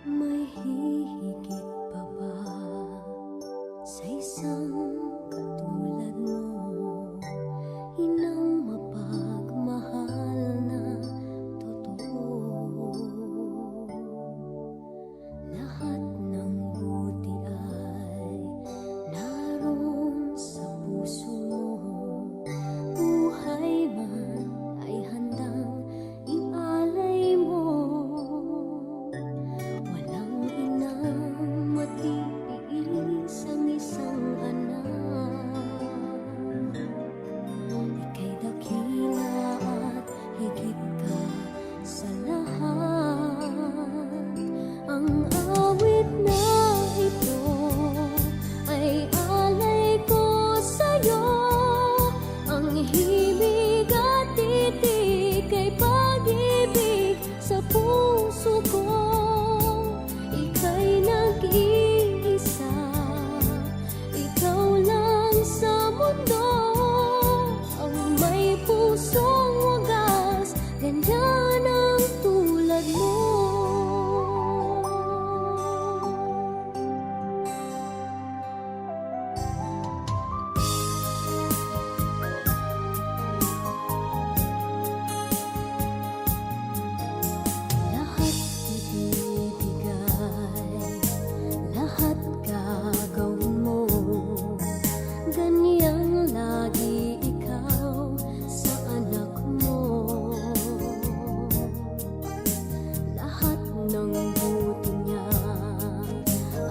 May hihigit pa ba sa isang katulad mo? Inang mapagmahal na totoo. Lahat ng buti ay naroon sa puso mo. Buhay man ay handang ialay mo. Walang inang matiis ang isang anak. Ika'y dakila at higit ka sa lahat. Ang awit na ito ay alay ko sa'yo. Ang himig at titik ay pag-ibig sa puso ko. Ika'y nag-iisa, ikaw lang sa mundo. Ang may pusong wagas, ganyan ang tulad mo. Lahat ibibigay, lahat gagawin mo. Ganyang lagi ikaw sa anak mo. Lahat ng buti niya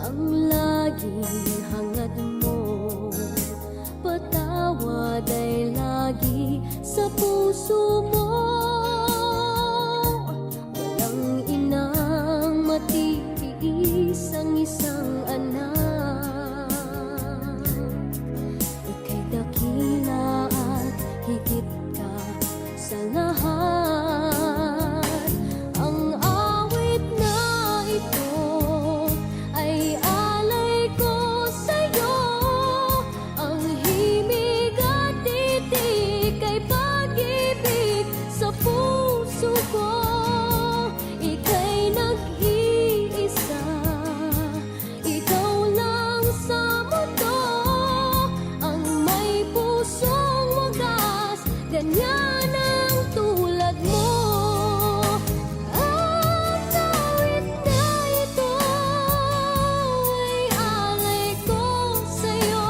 ang laging hangad mo. Patawad ay lagi sa puso mo. Walang inang matiis ang isang anak. Ika'y dakila at higit ka sa lahat. Ang awit na ito ay alay ko sa'yo. Ang himig at titik ay pag-ibig sa puso ko. Ika'y nag-iisa, ikaw lang sa mundo. Ang may pusong wagas, ganyan ang tulad mo. Ang awit na ito ay alay ko sa'yo.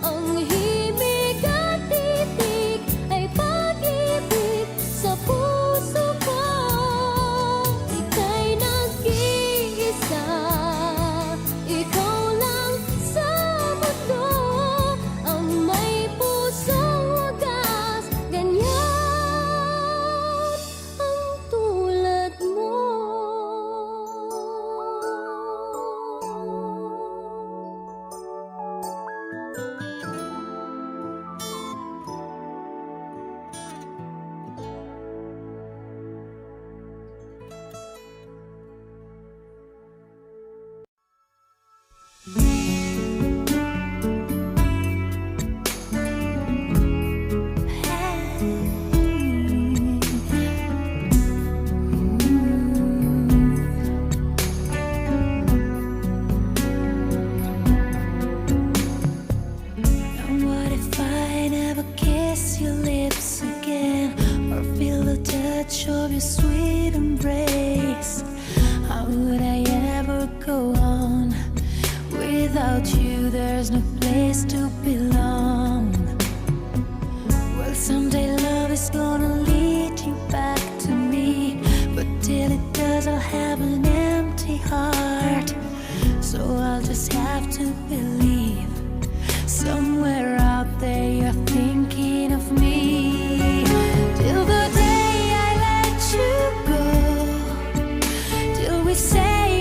Ang himig at titik ay pag-ibig sa puso ko. Ika'y nag-iisa, ikaw lang sa mundo. Ang may pusong wagas, ganyan ang tulad mo. And what if I never kiss your lips again, or feel the touch of your sweet embrace? How would I ever go on? Without you, there's no place to belong. Well, someday love is gonna lead you back to me, but till it does, I'll have an empty heart. So I'll just have to believe somewhere out there you're thinking of me. Till the day I let you go, till we say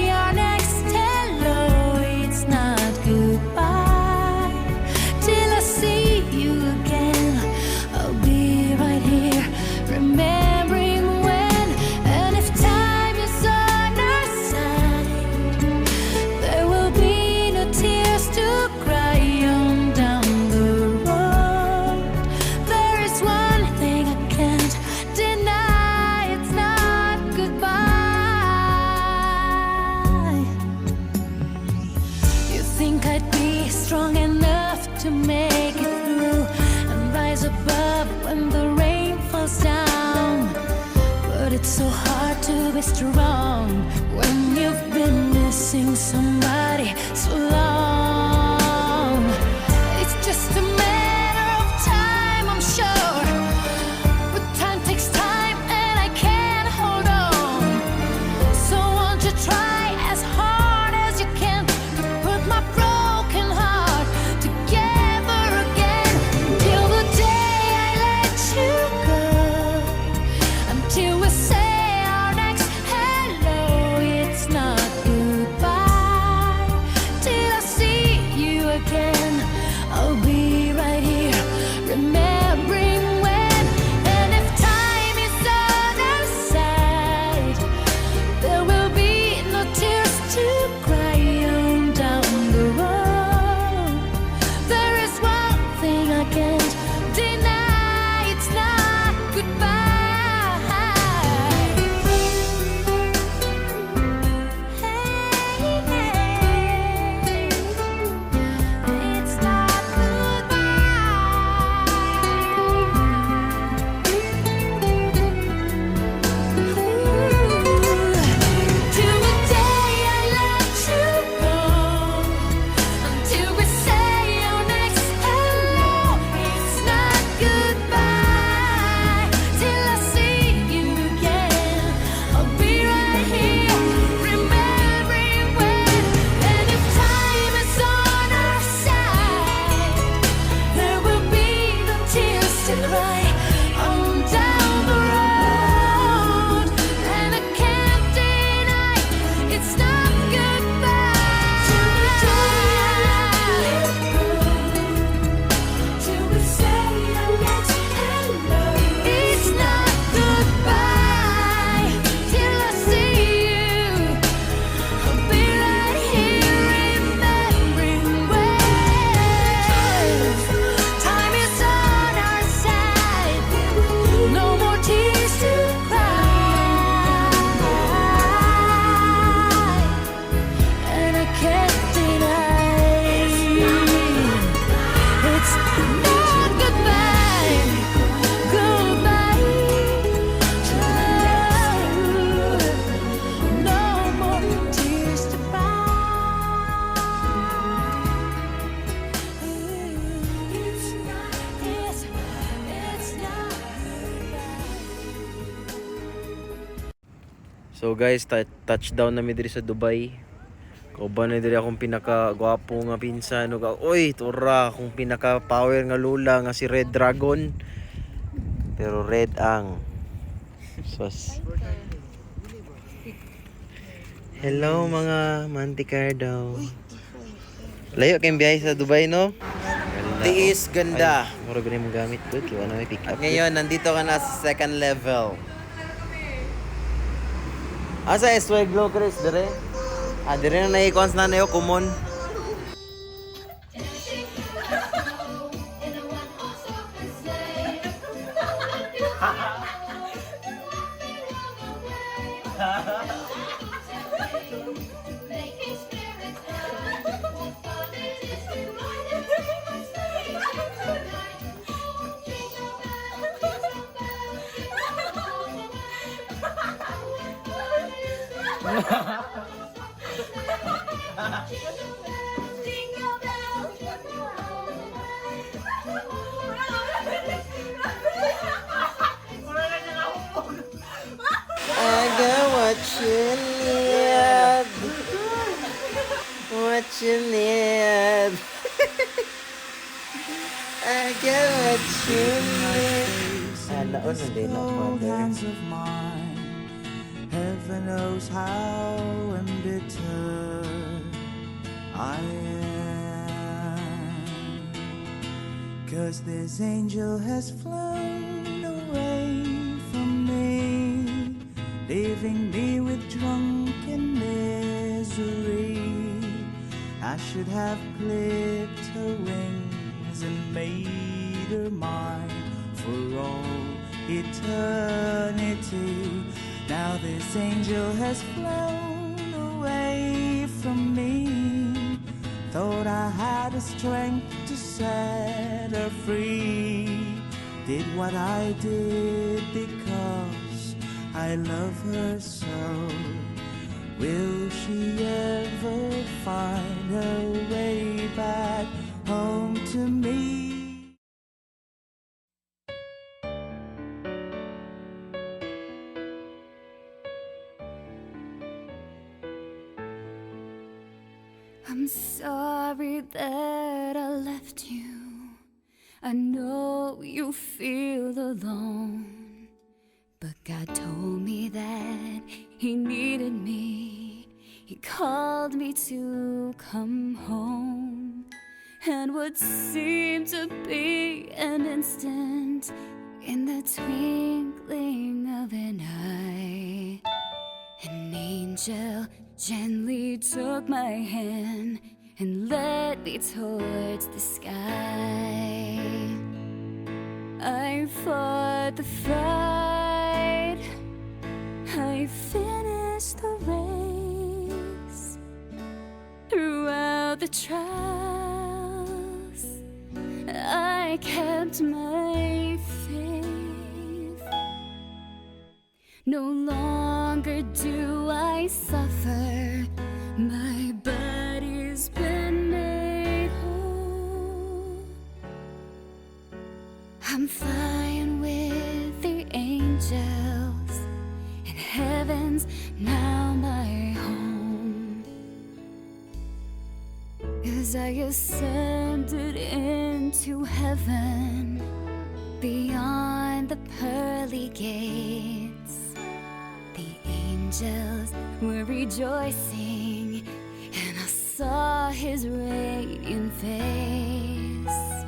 It's so hard to be strong when you've been missing somebody so long. It's just a matter of time, I'm sure. But time takes time and I can't hold on. So won't you try as hard as you can to put my broken heart together again till the day I let you go. Until we say our next hello, it's not goodbye. Till I see you again, I'll be right here, remembering when. And if time is on our side, there will be no tears to cry on down the road. There is one thing I can't deny, it's not goodbye. It's not till the day I let you go, until we say our next hello. It's not goodbye. Till I see you again, I'll be right here, remembering when. And if time is on our side, there will be no tears to cry on down the road. And I can't deny it's not goodbye. Till the day I let go, till we say our next hello. It's not goodbye. Till I see you, I'll be right here, remembering when. Time is on our side, no more tears to cry. And I can't deny it's not goodbye. Goodbye. No more tears to cry. It's not So guys, touchdown na mi diri sa Dubai. Kauban na diri akong pinaka-gwapo nga pinsan. Oy, tura akong pinaka-power nga lula nga si Red Dragon. Pero red ang. Sus. Hello mga manticardo. Layo kayong biyahe sa Dubai, no? Tiis, ganda. Ay, mura ba mong gamit ko? Kaya na may pick up. At ngayon, nandito ka na sa second level. Asa Swag Glow, Chris? Dire? Dire na naikons na nayo, kumon. I got what you need. What you need. I got what you need. Naon na din ako, mother. Of mine, heaven knows how embittered I am. 'Cause this angel has flown away from me, leaving me with drunken misery. I should have clipped her wings and made her mine for all eternity. Now this angel has flown away from me. Thought I had the strength to set her free. Did what I did because I love her so. Will she ever find her way back home to me? I'm sorry that I left you. I know you feel alone, but God told me that He needed me. He called me to come home, and what seemed to be an instant, in the twinkling of an eye, an angel gently took my hand and led me towards the sky. I fought the fight, I finished the race. Throughout the trials, I kept my faith. No longer do I suffer, my body's been made whole. I'm flying with the angels, and heaven's now my home. As I ascended into heaven, beyond the pearly gates, the angels were rejoicing, and I saw His radiant face.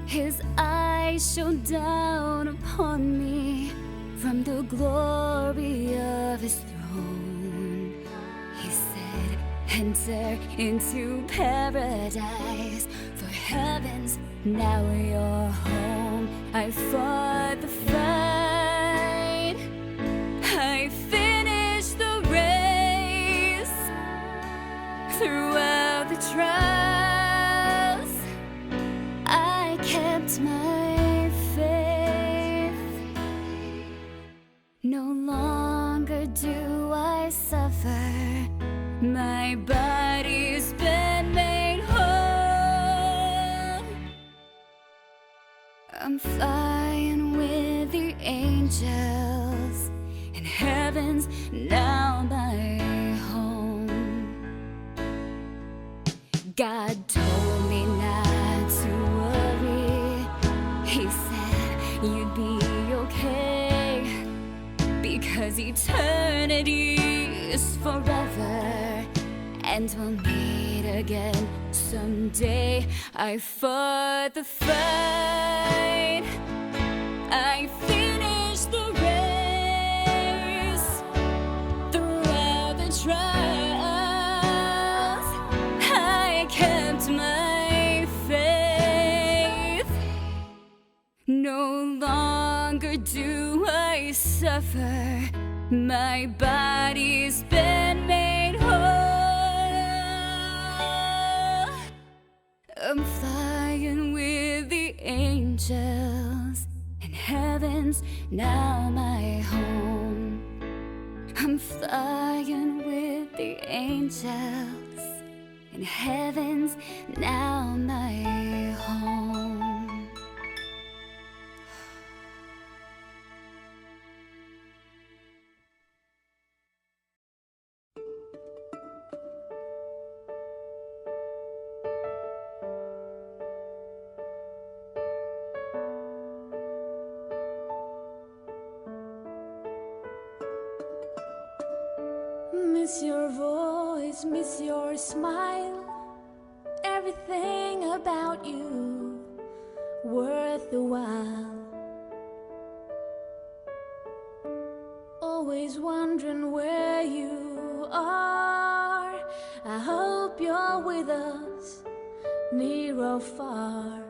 His eyes shone down upon me from the glory of His throne. He said, enter into paradise, for heaven's now your home. I fought the fight, I finished the race. Throughout the trials, I kept my faith. No longer do I suffer, my body's been made whole. I'm flying with the angels, and heaven's now my home. God told me not to worry. He said you'd be okay, because eternity is forever, and we'll meet again someday. I fought the fight, I finished the race. Throughout the trials, I kept my faith. No longer do I suffer, my body's been made whole. I'm flying with the angels, and heaven's now my home. I'm flying with the angels, and heaven's now my home. Miss your voice, miss your smile, everything about you worth the while. Always wondering where you are. I hope you're with us, near or far.